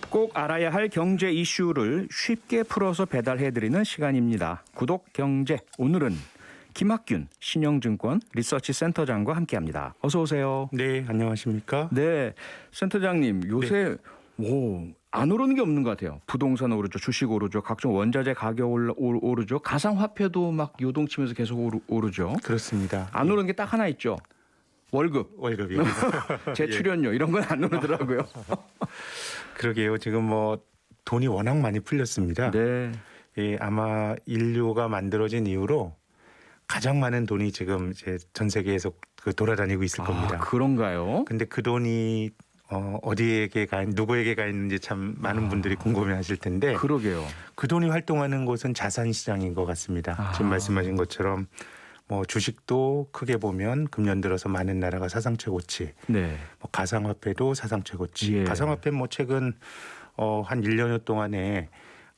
꼭 알아야 할 경제 이슈를 쉽게 풀어서 배달해드리는 시간입니다. 구독 경제. 오늘은 김학균 신영증권 리서치 센터장과 함께합니다. 어서 오세요. 네, 안녕하십니까? 네, 센터장님 요새 안 오르는 게 없는 것 같아요. 부동산 오르죠, 주식 오르죠, 각종 원자재 가격 오르죠, 가상화폐도 막 요동치면서 계속 오르죠. 그렇습니다. 안 오르는 게 딱 하나 있죠. 월급이요. 재출연료 이런 건 안 오르더라고요. 그러게요. 지금 뭐 돈이 워낙 많이 풀렸습니다. 네. 예, 아마 인류가 만들어진 이후로 가장 많은 돈이 지금 이제 전 세계에서 돌아다니고 있을 겁니다. 그런가요? 근데 그 돈이 누구에게 가 있는지 참 많은 분들이 궁금해하실 텐데. 그러게요. 그 돈이 활동하는 곳은 자산 시장인 것 같습니다. 지금 말씀하신 것처럼 뭐 주식도 크게 보면 금년 들어서 많은 나라가 사상 최고치. 네. 뭐 가상화폐도 사상 최고치. 예. 가상화폐 뭐 최근 한 1년여 동안에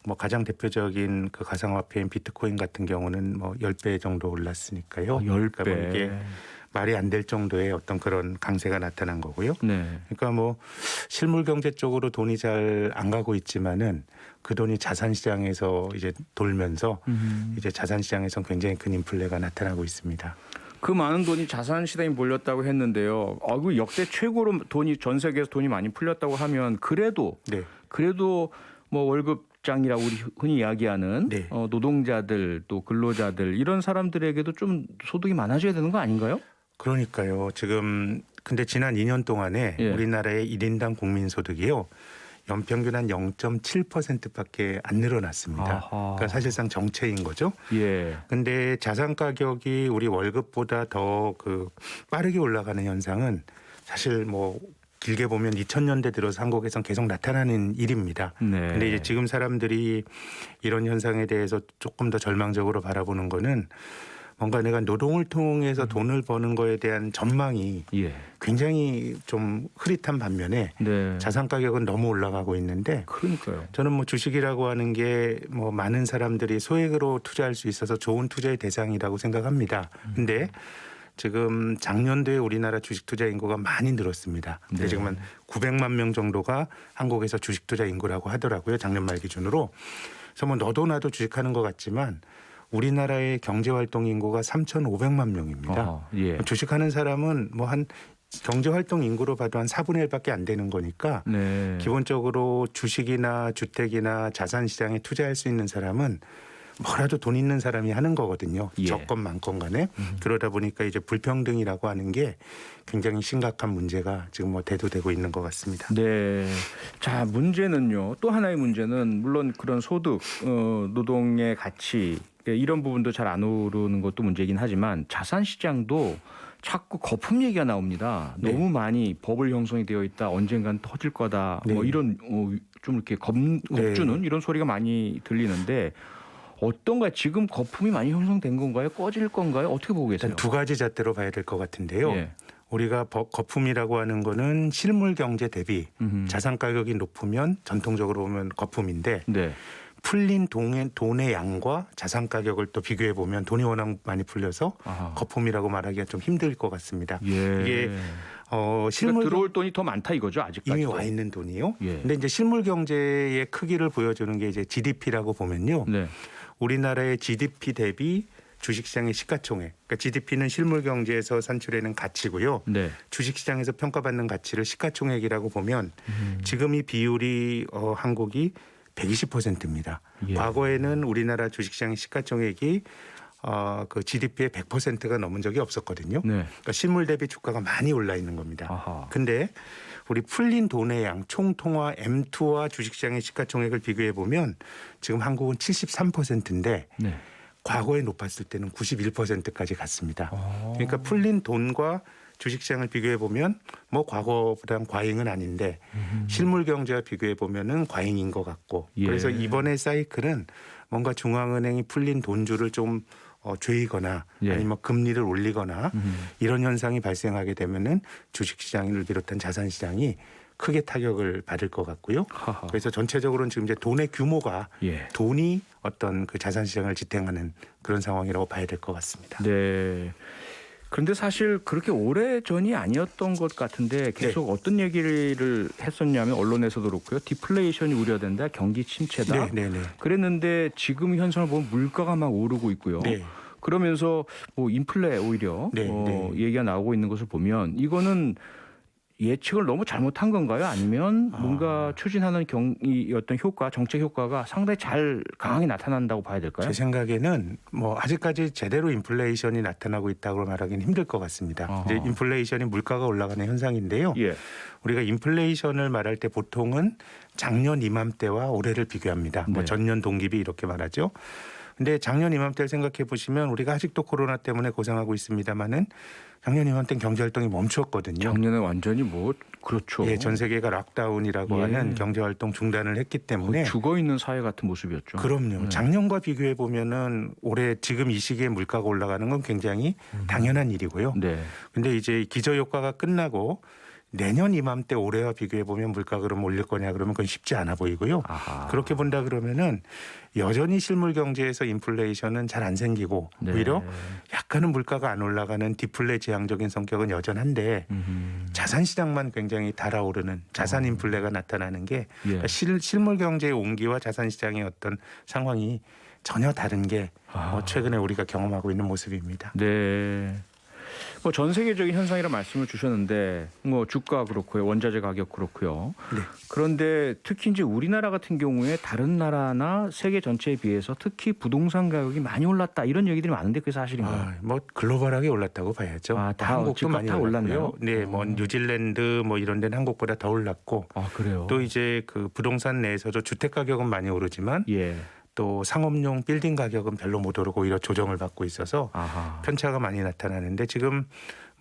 뭐 가장 대표적인 그 가상화폐인 비트코인 같은 경우는 뭐 10배 정도 올랐으니까요. 10배. 그러니까 뭐 이게 말이 안 될 정도의 어떤 그런 강세가 나타난 거고요. 네. 그러니까 뭐 실물 경제 쪽으로 돈이 잘 안 가고 있지만은 그 돈이 자산 시장에서 이제 돌면서 이제 자산 시장에서 굉장히 큰 인플레가 나타나고 있습니다. 그 많은 돈이 자산 시장에 몰렸다고 했는데요. 그 역대 최고로 전 세계에서 돈이 많이 풀렸다고 하면 그래도 뭐 월급장이라고 우리 흔히 이야기하는 네. 노동자들 또 근로자들 이런 사람들에게도 좀 소득이 많아져야 되는 거 아닌가요? 그러니까요. 지금 근데 지난 2년 동안에 우리나라의 1인당 국민소득이요. 연평균 한 0.7%밖에 안 늘어났습니다. 그러니까 사실상 정체인 거죠. 예. 근데 자산 가격이 우리 월급보다 더 빠르게 올라가는 현상은 사실 뭐 길게 보면 2000년대 들어서 한국에선 계속 나타나는 일입니다. 네. 근데 이제 지금 사람들이 이런 현상에 대해서 조금 더 절망적으로 바라보는 거는 뭔가 내가 노동을 통해서 돈을 버는 거에 대한 전망이 굉장히 좀 흐릿한 반면에 자산 가격은 너무 올라가고 있는데 그러니까요. 저는 뭐 주식이라고 하는 게 뭐 많은 사람들이 소액으로 투자할 수 있어서 좋은 투자의 대상이라고 생각합니다. 근데 지금 작년도에 우리나라 주식 투자 인구가 많이 늘었습니다. 근데 지금 한 900만 명 정도가 한국에서 주식 투자 인구라고 하더라고요. 작년 말 기준으로. 그래서 뭐 너도 나도 주식하는 것 같지만 우리나라의 경제활동 인구가 3,500만 명입니다. 주식하는 사람은 뭐 한 경제활동 인구로 봐도 한 4분의 1밖에 안 되는 거니까 기본적으로 주식이나 주택이나 자산시장에 투자할 수 있는 사람은 뭐라도 돈 있는 사람이 하는 거거든요. 적건 많건 간에. 그러다 보니까 이제 불평등이라고 하는 게 굉장히 심각한 문제가 지금 뭐 대두되고 있는 것 같습니다. 네. 자, 문제는요. 또 하나의 문제는 물론 그런 소득, 노동의 가치 이런 부분도 잘 안 오르는 것도 문제이긴 하지만 자산 시장도 자꾸 거품 얘기가 나옵니다. 너무 많이 버블 형성이 되어 있다. 언젠간 터질 거다. 뭐 이런 좀 이렇게 겁주는 이런 소리가 많이 들리는데 어떤가요? 지금 거품이 많이 형성된 건가요? 꺼질 건가요? 어떻게 보고 계세요? 일단 두 가지 잣대로 봐야 될 것 같은데요. 우리가 거품이라고 하는 거는 실물 경제 대비 자산 가격이 높으면 전통적으로 보면 거품인데 풀린 돈의 양과 자산 가격을 또 비교해 보면 돈이 워낙 많이 풀려서 거품이라고 말하기가 좀 힘들 것 같습니다. 이게 실물 들어올 돈이 더 많다 이거죠, 아직까지. 이미 와 있는 돈이요. 근데 이제 실물 경제의 크기를 보여주는 게 이제 GDP라고 보면요. 우리나라의 GDP 대비 주식시장의 시가총액. 그러니까 GDP는 실물 경제에서 산출되는 가치고요. 주식시장에서 평가받는 가치를 시가총액이라고 보면 지금 이 비율이 한국이 120%입니다. 과거에는 우리나라 주식시장의 시가총액이 그 GDP의 100%가 넘은 적이 없었거든요. 그러니까 실물 대비 주가가 많이 올라 있는 겁니다. 근데 우리 풀린 돈의 양, 총통화 M2와 주식시장의 시가총액을 비교해 보면 지금 한국은 73%인데 과거에 높았을 때는 91%까지 갔습니다. 그러니까 풀린 돈과 주식시장을 비교해 보면 뭐 과거보다는 과잉은 아닌데 실물 경제와 비교해 보면은 과잉인 것 같고 그래서 이번에 사이클은 뭔가 중앙은행이 풀린 돈줄을 좀 조이거나 아니면 금리를 올리거나 이런 현상이 발생하게 되면은 주식시장을 비롯한 자산시장이 크게 타격을 받을 것 같고요. 그래서 전체적으로는 지금 이제 돈의 규모가 돈이 어떤 그 자산시장을 지탱하는 그런 상황이라고 봐야 될 것 같습니다. 네. 그런데 사실 그렇게 오래 전이 아니었던 것 같은데 계속 네. 어떤 얘기를 했었냐면 언론에서도 그렇고요. 디플레이션이 우려된다. 경기 침체다. 네, 네, 네. 그랬는데 지금 현상을 보면 물가가 막 오르고 있고요. 네. 그러면서 뭐 인플레 오히려 네, 네. 얘기가 나오고 있는 것을 보면 이거는 예측을 너무 잘못한 건가요? 아니면 뭔가 추진하는 이 어떤 효과, 정책 효과가 상당히 잘 강하게 나타난다고 봐야 될까요? 제 생각에는 뭐 아직까지 제대로 인플레이션이 나타나고 있다고 말하기는 힘들 것 같습니다. 이제 인플레이션이 물가가 올라가는 현상인데요. 예. 우리가 인플레이션을 말할 때 보통은 작년 이맘때와 올해를 비교합니다. 뭐 네. 전년 동기비 이렇게 말하죠. 근데 작년 이맘때를 생각해 보시면 우리가 아직도 코로나 때문에 고생하고 있습니다마는 작년 이맘때는 경제 활동이 멈추었거든요. 작년에 완전히 뭐 그렇죠. 예, 전 세계가 락다운이라고 예. 하는 경제 활동 중단을 했기 때문에 죽어 있는 사회 같은 모습이었죠. 그럼요. 작년과 비교해 보면은 올해 지금 이 시기에 물가가 올라가는 건 굉장히 당연한 일이고요. 네. 근데 이제 기저 효과가 끝나고 내년 이맘때 올해와 비교해 보면 물가가 그럼 올릴 거냐 그러면 그건 쉽지 않아 보이고요. 아하. 그렇게 본다 그러면은 여전히 실물 경제에서 인플레이션은 잘 안 생기고 네. 오히려 약간은 물가가 안 올라가는 디플레 지향적인 성격은 여전한데 자산 시장만 굉장히 달아오르는 자산 인플레가 나타나는 게 예. 실물 경제의 온기와 자산 시장의 어떤 상황이 전혀 다른 게 최근에 우리가 경험하고 있는 모습입니다. 네. 뭐 전 세계적인 현상이라 말씀을 주셨는데 뭐 주가 그렇고요, 원자재 가격 그렇고요. 네. 그런데 특히 이제 우리나라 같은 경우에 다른 나라나 세계 전체에 비해서 특히 부동산 가격이 많이 올랐다 이런 얘기들이 많은데 그게 사실인가요? 뭐 글로벌하게 올랐다고 봐야죠. 다 한국도 집값 많이 다 올랐나요? 올랐고요. 네, 뭐 뉴질랜드 뭐 이런 데는 한국보다 더 올랐고 아 그래요? 또 이제 그 부동산 내에서도 주택 가격은 많이 오르지만 예. 또 상업용 빌딩 가격은 별로 못 오르고 오히려 조정을 받고 있어서 아하. 편차가 많이 나타나는데 지금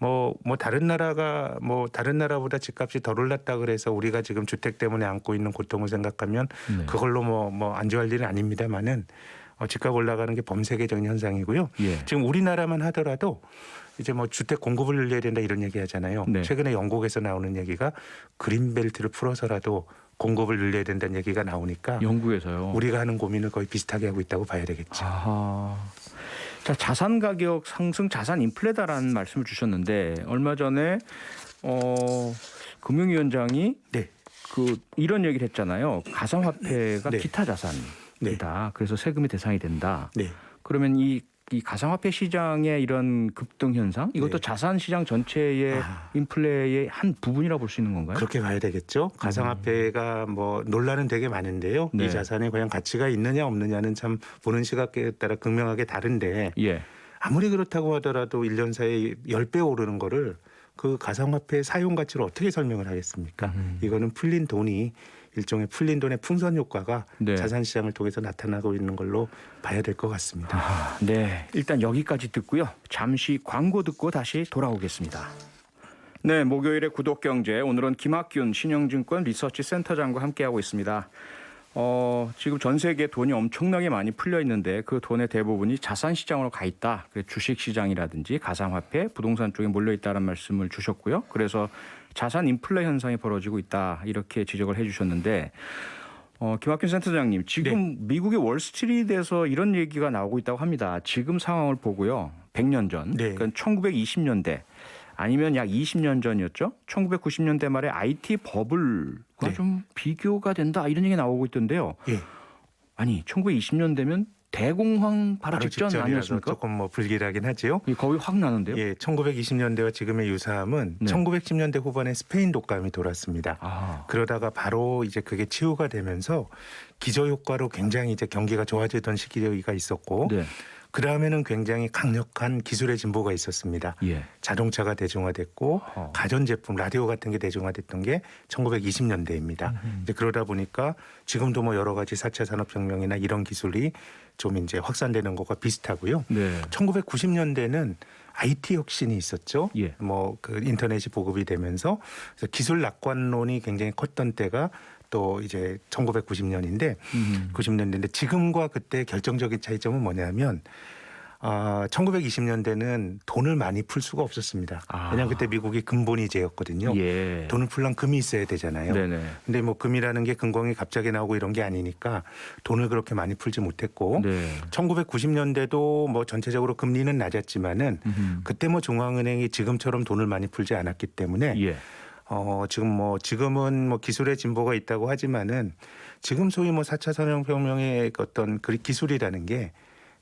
뭐 다른 나라보다 집값이 덜 올랐다 그래서 우리가 지금 주택 때문에 안고 있는 고통을 생각하면 네. 그걸로 뭐 안주할 일은 아닙니다만은 집값 올라가는 게 범세계적인 현상이고요. 예. 지금 우리나라만 하더라도 이제 뭐 주택 공급을 늘려야 된다 이런 얘기 하잖아요. 네. 최근에 영국에서 나오는 얘기가 그린벨트를 풀어서라도 공급을 늘려야 된다는 얘기가 나오니까 영국에서요. 우리가 하는 고민을 거의 비슷하게 하고 있다고 봐야 되겠죠. 아하. 자, 자산 가격 상승, 자산 인플레다라는 말씀을 주셨는데 얼마 전에 금융위원장이 네. 이런 얘기를 했잖아요. 가상화폐가 네. 기타 자산이다. 그래서 세금의 대상이 된다. 네. 그러면 이 가상화폐 시장의 이런 급등 현상 이것도 네. 자산 시장 전체의 인플레의 한 부분이라고 볼 수 있는 건가요? 그렇게 봐야 되겠죠. 가상화폐가 뭐 논란은 되게 많은데요. 네. 이 자산에 과연 가치가 있느냐 없느냐는 참 보는 시각에 따라 극명하게 다른데 예. 아무리 그렇다고 하더라도 1년 사이에 10배 오르는 거를 그 가상화폐의 사용 가치를 어떻게 설명을 하겠습니까? 이거는 풀린 돈이 일종의 풀린 돈의 풍선 효과가 네. 자산 시장을 통해서 나타나고 있는 걸로 봐야 될 것 같습니다. 네, 일단 여기까지 듣고요. 잠시 광고 듣고 다시 돌아오겠습니다. 네, 목요일의 구독경제 오늘은 김학균 신영증권 리서치 센터장과 함께하고 있습니다. 지금 전 세계에 돈이 엄청나게 많이 풀려 있는데 그 돈의 대부분이 자산 시장으로 가 있다. 주식 시장이라든지 가상화폐, 부동산 쪽에 몰려 있다는 말씀을 주셨고요. 그래서 자산 인플레 현상이 벌어지고 있다. 이렇게 지적을 해 주셨는데 김학균 센터장님, 지금 미국의 월스트리트에서 이런 얘기가 나오고 있다고 합니다. 지금 상황을 보고요. 100년 전, 그러니까 1920년대 아니면 약 20년 전이었죠. 1990년대 말에 IT 버블과 좀 비교가 된다. 이런 얘기가 나오고 있던데요. 예. 아니, 1920년대면 대공황 바로 직전 아니었습니까? 조금 뭐 불길하긴 하지요. 겁이 확 나는데요. 예, 1920년대와 지금의 유사함은 1910년대 후반에 스페인 독감이 돌았습니다. 그러다가 바로 이제 그게 치유가 되면서 기저 효과로 굉장히 이제 경기가 좋아지던 시기가 있었고 그 다음에는 굉장히 강력한 기술의 진보가 있었습니다. 예. 자동차가 대중화됐고 가전제품, 라디오 같은 게 대중화됐던 게 1920년대입니다. 이제 그러다 보니까 지금도 뭐 여러 가지 4차 산업혁명이나 이런 기술이 좀 이제 확산되는 것과 비슷하고요. 1990년대는 IT 혁신이 있었죠. 뭐 그 인터넷이 보급이 되면서 그래서 기술 낙관론이 굉장히 컸던 때가 또 이제 1990년인데 90년대인데 지금과 그때 결정적인 차이점은 뭐냐면 1920년대는 돈을 많이 풀 수가 없었습니다. 왜냐하면 그때 미국이 금본위제였거든요. 예. 돈을 풀려면 금이 있어야 되잖아요. 네네. 근데 뭐 금이라는 게 금광이 갑자기 나오고 이런 게 아니니까 돈을 그렇게 많이 풀지 못했고 네. 1990년대도 뭐 전체적으로 금리는 낮았지만은 그때 뭐 중앙은행이 지금처럼 돈을 많이 풀지 않았기 때문에 예. 지금은 뭐 기술의 진보가 있다고 하지만은 지금 소위 뭐 4차 산업혁명의 어떤 그 기술이라는 게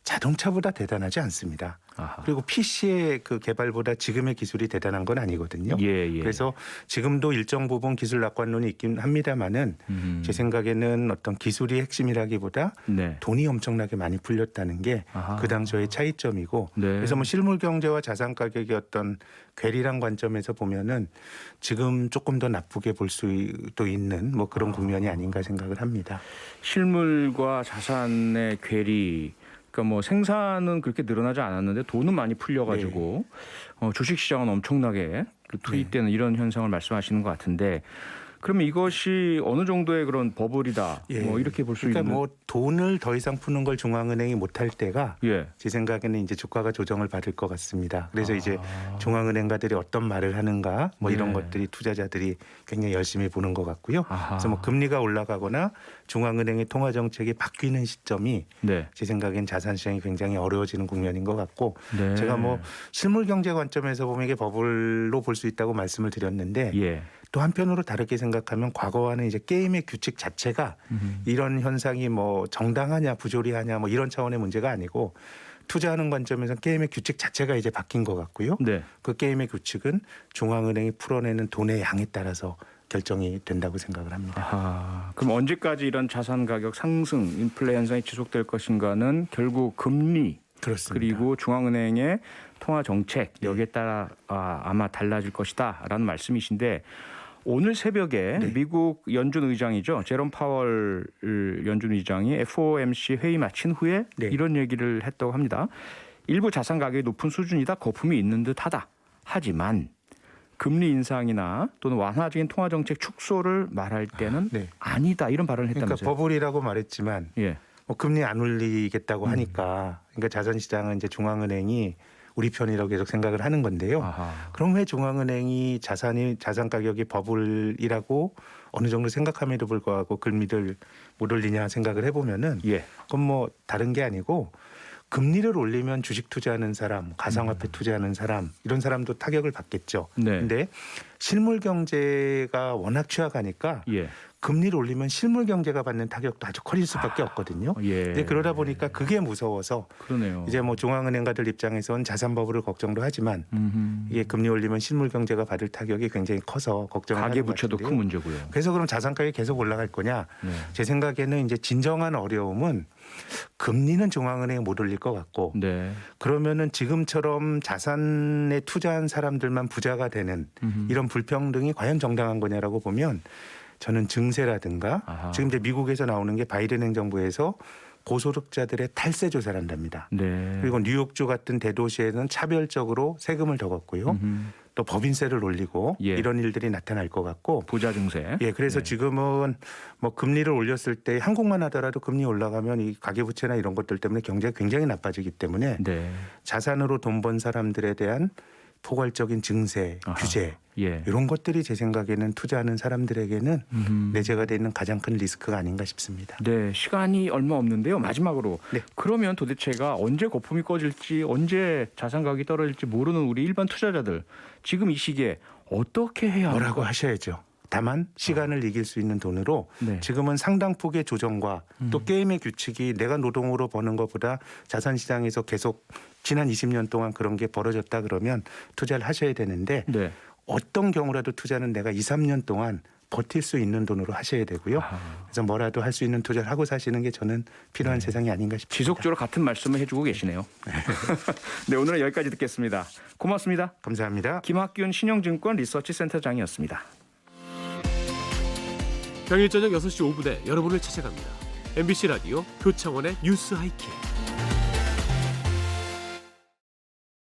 자동차보다 대단하지 않습니다. 아하. 그리고 PC의 그 개발보다 지금의 기술이 대단한 건 아니거든요. 예. 그래서 지금도 일정 부분 기술 낙관론이 있긴 합니다만은 제 생각에는 어떤 기술이 핵심이라기보다 네. 돈이 엄청나게 많이 풀렸다는 게 그 당시의 차이점이고 네. 그래서 뭐 실물 경제와 자산 가격의 어떤 괴리란 관점에서 보면은 지금 조금 더 나쁘게 볼 수도 있는 뭐 그런 국면이 아닌가 생각을 합니다. 실물과 자산의 괴리, 그러니까 뭐 생산은 그렇게 늘어나지 않았는데 돈은 많이 풀려가지고 주식시장은 엄청나게 투입되는 이런 현상을 말씀하시는 것 같은데, 그러면 이것이 어느 정도의 그런 버블이다, 뭐 이렇게 볼 수 그러니까 있는. 뭐 돈을 더 이상 푸는 걸 중앙은행이 못할 때가 제 생각에는 이제 주가가 조정을 받을 것 같습니다. 그래서 이제 중앙은행가들이 어떤 말을 하는가 뭐 이런 것들이 투자자들이 굉장히 열심히 보는 것 같고요. 그래서 뭐 금리가 올라가거나 중앙은행의 통화 정책이 바뀌는 시점이 제 생각엔 자산 시장이 굉장히 어려워지는 국면인 것 같고 제가 뭐 실물 경제 관점에서 보면 이게 버블로 볼 수 있다고 말씀을 드렸는데 또 한편으로 다르게 생각하면 과거와는 이제 게임의 규칙 자체가 이런 현상이 뭐 정당하냐 부조리하냐 뭐 이런 차원의 문제가 아니고 투자하는 관점에서 게임의 규칙 자체가 이제 바뀐 것 같고요. 그 게임의 규칙은 중앙은행이 풀어내는 돈의 양에 따라서 결정이 된다고 생각을 합니다. 그럼 언제까지 이런 자산 가격 상승, 인플레 현상이 지속될 것인가는 결국 금리 그렇습니다. 그리고 중앙은행의 통화 정책 여기에 따라 아마 달라질 것이다라는 말씀이신데, 오늘 새벽에 미국 연준 의장이죠. 제롬 파월 연준 의장이 FOMC 회의 마친 후에 이런 얘기를 했다고 합니다. 일부 자산 가격이 높은 수준이다. 거품이 있는 듯하다. 하지만 금리 인상이나 또는 완화적인 통화 정책 축소를 말할 때는 아니다. 이런 발언을 했다면서요. 그러니까 버블이라고 말했지만 뭐 금리 안 올리겠다고 하니까 그러니까 자산 시장은 이제 중앙은행이 우리 편이라고 계속 생각을 하는 건데요. 그럼 왜 중앙은행이 자산 가격이 버블이라고 어느 정도 생각함에도 불구하고 금리를 못 올리냐 생각을 해보면은 그건 뭐 다른 게 아니고 금리를 올리면 주식 투자하는 사람, 가상화폐 투자하는 사람 이런 사람도 타격을 받겠죠. 그런데 실물 경제가 워낙 취약하니까 금리를 올리면 실물 경제가 받는 타격도 아주 커질 수밖에 없거든요. 근데 그러다 보니까 그게 무서워서 이제 뭐 중앙은행가들 입장에서는 자산 버블을 걱정도 하지만 이게 금리 올리면 실물 경제가 받을 타격이 굉장히 커서 걱정을 하는 것 같은데요. 가계부채도 큰 문제고요. 그래서 그럼 자산 가격이 계속 올라갈 거냐? 제 생각에는 이제 진정한 어려움은 금리는 중앙은행이 못 올릴 것 같고 그러면은 지금처럼 자산에 투자한 사람들만 부자가 되는 이런 불평등이 과연 정당한 거냐라고 보면 저는 증세라든가 지금 이제 미국에서 나오는 게 바이든 행정부에서 고소득자들의 탈세 조사를 한답니다. 그리고 뉴욕주 같은 대도시에는 차별적으로 세금을 더 걷고요. 또 법인세를 올리고 이런 일들이 나타날 것 같고 부자 증세. 그래서 지금은 뭐 금리를 올렸을 때 한국만 하더라도 금리 올라가면 이 가계부채나 이런 것들 때문에 경제가 굉장히 나빠지기 때문에 자산으로 돈 번 사람들에 대한 포괄적인 증세, 규제 이런 것들이 제 생각에는 투자하는 사람들에게는 내재가 되는 가장 큰 리스크가 아닌가 싶습니다. 시간이 얼마 없는데요. 마지막으로 그러면 도대체가 언제 거품이 꺼질지 언제 자산 가격이 떨어질지 모르는 우리 일반 투자자들 지금 이 시기에 어떻게 해야 할까요? 뭐라고 하셔야죠. 다만 시간을 이길 수 있는 돈으로 지금은 상당폭의 조정과 또 게임의 규칙이 내가 노동으로 버는 것보다 자산시장에서 계속 지난 20년 동안 그런 게 벌어졌다 그러면 투자를 하셔야 되는데 어떤 경우라도 투자는 내가 2, 3년 동안 버틸 수 있는 돈으로 하셔야 되고요. 그래서 뭐라도 할 수 있는 투자를 하고 사시는 게 저는 필요한 세상이 아닌가 싶습니다. 지속적으로 같은 말씀을 해주고 계시네요. 오늘은 여기까지 듣겠습니다. 고맙습니다. 감사합니다. 김학균 신영증권 리서치센터장이었습니다. 평일 저녁 6시 5분에 여러분을 찾아갑니다. MBC 라디오 표창원의 뉴스 하이킥.